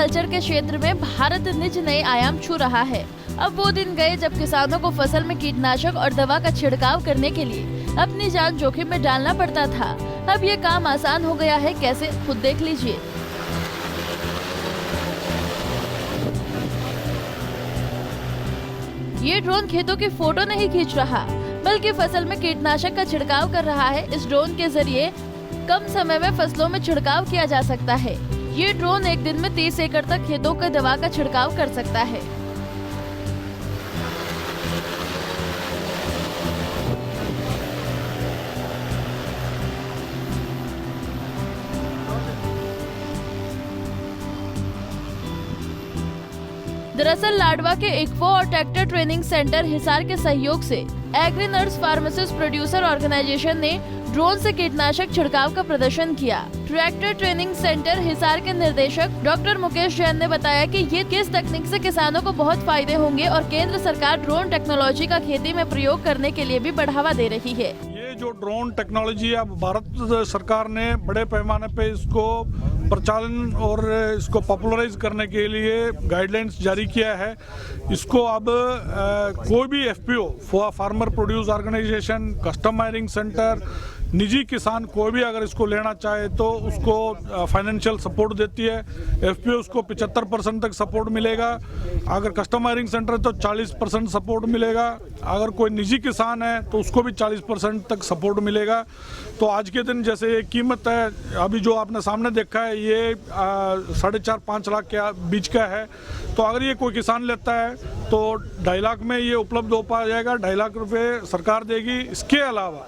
Agriculture के क्षेत्र में भारत निज नए आयाम छू रहा है। अब वो दिन गए जब किसानों को फसल में कीटनाशक और दवा का छिड़काव करने के लिए अपनी जान जोखिम में डालना पड़ता था। अब ये काम आसान हो गया है, कैसे खुद देख लीजिए। ये ड्रोन खेतों की फोटो नहीं खींच रहा, बल्कि फसल में कीटनाशक का छिड़काव कर रहा है। इस ड्रोन के जरिए कम समय में फसलों में छिड़काव किया जा सकता है। ये ड्रोन एक दिन में 30 एकड़ तक खेतों के दवा का छिड़काव कर सकता है। दरअसल लाडवा के इक्फो और ट्रैक्टर ट्रेनिंग सेंटर हिसार के सहयोग से agri nurse pharmacist producer organization ने ड्रोन से कीटनाशक छिड़काव का प्रदर्शन किया। ट्रैक्टर ट्रेनिंग सेंटर हिसार के निर्देशक डॉक्टर मुकेश जैन ने बताया कि ये किस तकनीक से किसानों को बहुत फायदे होंगे और केंद्र सरकार ड्रोन टेक्नोलॉजी का खेती में प्रयोग करने के लिए भी बढ़ावा दे रही है। ये जो ड्रोन टेक्नोलॉजी है, अब भारत सरकार ने बड़े पैमाने पे इसको प्रचालन और इसको पॉपुलराइज करने के लिए गाइडलाइंस जारी किया है। इसको अब कोई भी FPO, farmer produce organization, custom mining center, निजी किसान कोई भी अगर इसको लेना चाहे तो उसको फाइनेंशियल सपोर्ट देती है। एफपीओ उसको 75% तक सपोर्ट मिलेगा। अगर कस्टम माइनिंग सेंटर तो 40% सपोर्ट मिलेगा। अगर कोई निजी किसान है तो उसको भी 40% तक सपोर्ट मिलेगा। तो आज के दिन जैसे ये कीमत है, अभी जो आपने सामने देखा है, ये 4.5-5 लाख के बीच का है। तो अगर ये कोई किसान लेता है तो 2.5 लाख में ये उपलब्ध हो पा जाएगा। 2.5 लाख रुपए सरकार देगी। इसके अलावा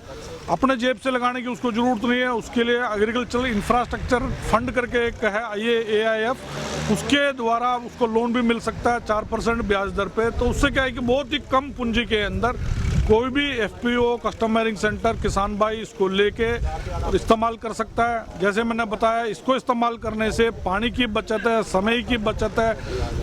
अपने जेब से लगाने की उसको जरूरत नहीं है। उसके लिए एग्रीकल्चरल इंफ्रास्ट्रक्चर फंड करके एक है ये AIF, उसके द्वारा उसको लोन भी मिल सकता है 4% ब्याज दर पे। तो उससे क्या है कि बहुत ही कम पूंजी के अंदर कोई भी FPO, कस्टम माइनिंग सेंटर, किसान भाई इसको लेके और इस्तेमाल कर सकता है। जैसे मैंने बताया, इसको इस्तेमाल करने से पानी की बचत है, समय की बचत है।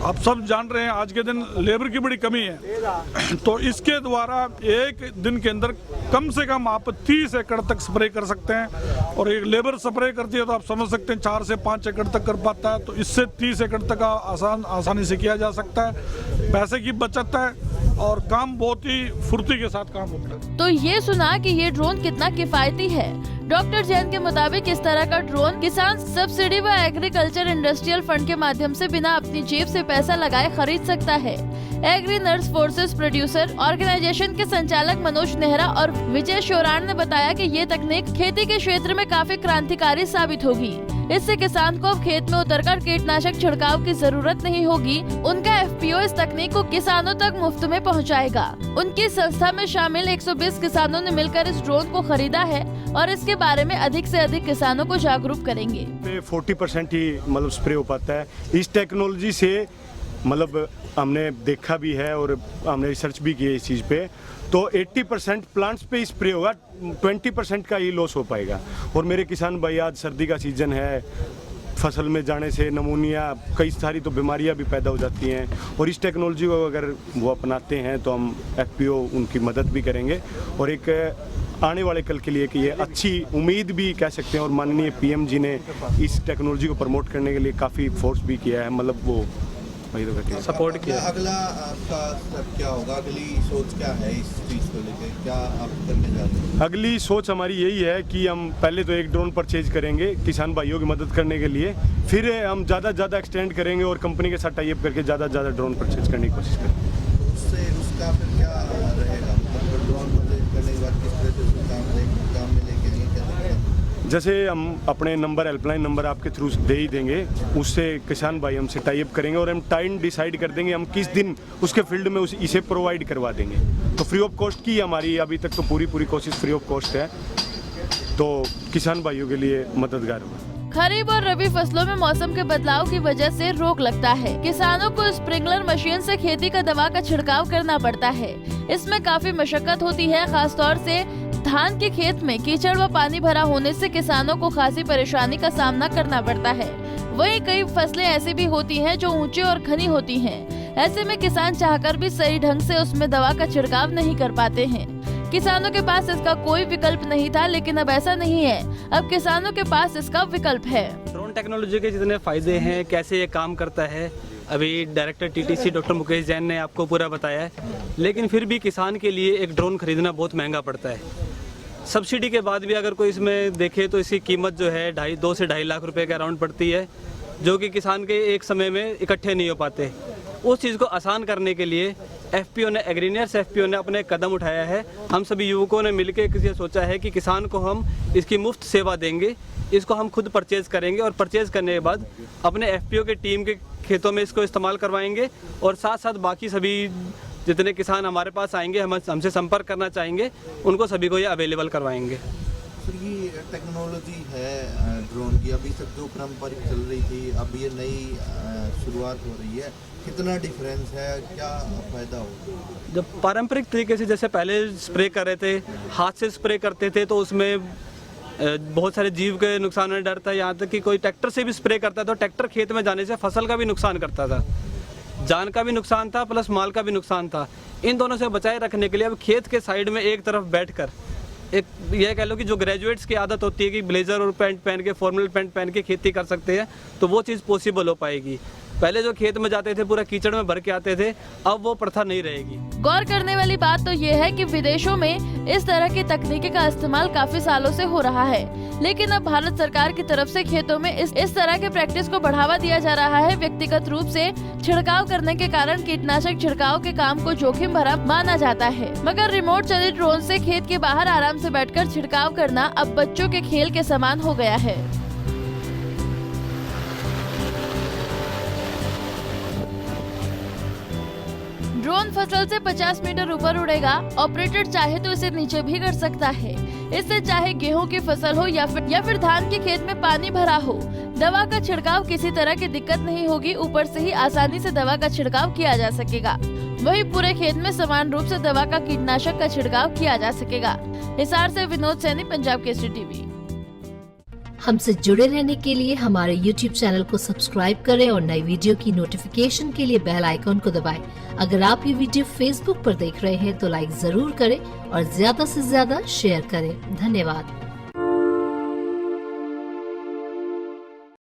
आप सब जान रहे हैं आज के दिन लेबर की बड़ी कमी है। तो इसके द्वारा एक दिन के अंदर कम से कम आप 30 एकड़ तक स्प्रे कर सकते हैं। और एक लेबर स्प्रे करती है तो आप समझ सकते हैं 4 से 5 एकड़ तक कर पाता है। तो इससे 30 एकड़ तक आसानी से किया जा सकता है। पैसे की बचत है और काम बहुत ही फुर्ती के साथ काम होता है। तो ये सुना कि ये ड्रोन कितना किफायती है। डॉक्टर जैन के मुताबिक इस तरह का ड्रोन किसान सब्सिडी व एग्रीकल्चर इंडस्ट्रियल फंड के माध्यम से बिना अपनी जेब से पैसा लगाए खरीद सकता है। Agri nurse forces producer organization के संचालक मनोज नेहरा और विजय शोराण ने बताया कि ये तकनीक खेती के क्षेत्र में काफी क्रांतिकारी साबित होगी। इससे किसान को अब खेत में उतरकर कीटनाशक छिड़काव की जरूरत नहीं होगी। उनका FPO इस तकनीक को किसानों तक मुफ्त में पहुंचाएगा। उनकी संस्था में शामिल 120 किसानों ने मिलकर इस ड्रोन को खरीदा है और इसके बारे में अधिक से अधिक किसानों को जागरूक करेंगे। 40% ही मतलब स्प्रे हो पाता है इस टेक्नोलॉजी से। मतलब हमने देखा भी है और हमने रिसर्च भी की है इस चीज़ पे। तो 80% प्लांट्स पे स्प्रे होगा, 20% का ही लॉस हो पाएगा। और मेरे किसान भाई, आज सर्दी का सीजन है, फसल में जाने से नमूनिया, कई सारी तो बीमारियां भी पैदा हो जाती हैं। और इस टेक्नोलॉजी को अगर वो अपनाते हैं तो हम FPO उनकी मदद भी करेंगे और एक आने वाले कल के लिए कि ये अच्छी उम्मीद भी कह सकते हैं। और माननीय PM जी ने इस टेक्नोलॉजी को प्रमोट करने के लिए काफ़ी फोर्स भी किया है, मतलब वो सपोर्ट किया। अगला आपका स्टेप क्या होगा? अगली सोच क्या है इस चीज़ को लेकर? क्या आप करने जा रहे हैं? अगली सोच हमारी यही है कि हम पहले तो एक ड्रोन परचेज करेंगे किसान भाइयों की मदद करने के लिए, फिर हम ज़्यादा एक्सटेंड करेंगे और कंपनी के साथ टाई अप करके ज़्यादा ड्रोन परचेज करने की कोशिश करेंगे। उससे उसका फिर क्या रहेगा? मतलब ड्रोन परचेज करने के बाद किस तरह से उसको काम में लेके आएंगे? जैसे हम अपने नंबर, हेल्पलाइन नंबर आपके थ्रू दे ही देंगे, उससे किसान भाई हमसे टाई अप करेंगे और हम टाइम डिसाइड कर देंगे हम किस दिन उसके फील्ड में इसे प्रोवाइड करवा देंगे। तो फ्री ऑफ कॉस्ट की हमारी अभी तक तो पूरी कोशिश फ्री ऑफ कॉस्ट है, तो किसान भाइयों के लिए मददगार होगा। खरीफ और रबी फसलों में मौसम के बदलाव की वजह से रोग लगता है। किसानों को स्प्रिंकलर मशीन से खेती का दवा का छिड़काव करना पड़ता है। इसमें काफी मशक्कत होती है, खासतौर से धान के खेत में कीचड़ व पानी भरा होने से किसानों को खासी परेशानी का सामना करना पड़ता है। वहीं कई फसलें ऐसी भी होती हैं जो ऊंची और घनी होती हैं। ऐसे में किसान चाहकर भी सही ढंग से उसमें दवा का छिड़काव नहीं कर पाते हैं। किसानों के पास इसका कोई विकल्प नहीं था, लेकिन अब ऐसा नहीं है। अब किसानों के पास इसका विकल्प है। ड्रोन ड्रोन टेक्नोलॉजी के जितने फ़ायदे हैं, कैसे ये काम करता है, अभी director TTC doctor Mukesh Jain ने आपको पूरा बताया है। लेकिन फिर भी किसान के लिए एक ड्रोन खरीदना बहुत महंगा पड़ता है। सब्सिडी के बाद भी अगर कोई इसमें देखे तो इसकी कीमत जो है 2 से 2.5 लाख रुपए के अराउंड पड़ती है, जो कि किसान के एक समय में इकट्ठे नहीं हो पाते। उस चीज़ को आसान करने के लिए एफपीओ ने, एग्रीनियर्स एफपीओ ने अपने कदम उठाया है। हम सभी युवकों ने मिलकर ये सोचा है कि किसान को हम इसकी मुफ्त सेवा देंगे, इसको हम खुद परचेज़ करेंगे और परचेज़ करने के बाद अपने एफपीओ के टीम के खेतों में इसको इस्तेमाल करवाएंगे और साथ साथ बाकी सभी जितने किसान हमारे पास आएंगे, हमसे संपर्क करना चाहेंगे, उनको सभी को ये अवेलेबल करवाएंगे। सर, ये टेक्नोलॉजी है ड्रोन की, अभी तक जो पारंपरिक चल रही थी, अब ये नई शुरुआत हो रही है, कितना डिफरेंस है, क्या फ़ायदा होगा? जब पारंपरिक तरीके से जैसे पहले स्प्रे कर रहे थे, हाथ से स्प्रे करते थे, तो उसमें बहुत सारे जीव के नुकसान होने डर था। यहाँ तक कि कोई ट्रैक्टर से भी स्प्रे करता था तो ट्रैक्टर खेत में जाने से फसल का भी नुकसान करता था, जान का भी नुकसान था प्लस माल का भी नुकसान था। इन दोनों से बचाए रखने के लिए अब खेत के साइड में एक तरफ बैठकर, एक यह कह लो कि जो ग्रेजुएट्स की आदत होती है कि ब्लेजर और पैंट पहन के, फॉर्मल पैंट पहन के खेती कर सकते हैं, तो वो चीज़ पॉसिबल हो पाएगी। पहले जो खेत में जाते थे पूरा कीचड़ में भर के आते थे, अब वो प्रथा नहीं रहेगी। गौर करने वाली बात तो ये है कि विदेशों में इस तरह की तकनीकी का इस्तेमाल काफी सालों से हो रहा है, लेकिन अब भारत सरकार की तरफ से खेतों में इस तरह के प्रैक्टिस को बढ़ावा दिया जा रहा है। व्यक्तिगत रूप से छिड़काव करने के कारण कीटनाशक छिड़काव के काम को जोखिम भरा माना जाता है, मगर रिमोट चलित ड्रोन से खेत के बाहर आराम से बैठकर छिड़काव करना अब बच्चों के खेल के समान हो गया है। ड्रोन फसल से 50 मीटर ऊपर उड़ेगा। ऑपरेटर चाहे तो इसे नीचे भी कर सकता है। इससे चाहे गेहूं की फसल हो या फिर धान के खेत में पानी भरा हो, दवा का छिड़काव किसी तरह की दिक्कत नहीं होगी। ऊपर से ही आसानी से दवा का छिड़काव किया जा सकेगा। वहीं पूरे खेत में समान रूप से दवा का कीटनाशक का छिड़काव किया जा सकेगा। हिसार से विनोद सैनी, पंजाब केसरी टीवी। हमसे जुड़े रहने के लिए हमारे YouTube चैनल को सब्सक्राइब करें और नई वीडियो की नोटिफिकेशन के लिए बेल आइकॉन को दबाएं। अगर आप ये वीडियो Facebook पर देख रहे हैं तो लाइक जरूर करें और ज्यादा से ज्यादा शेयर करें। धन्यवाद।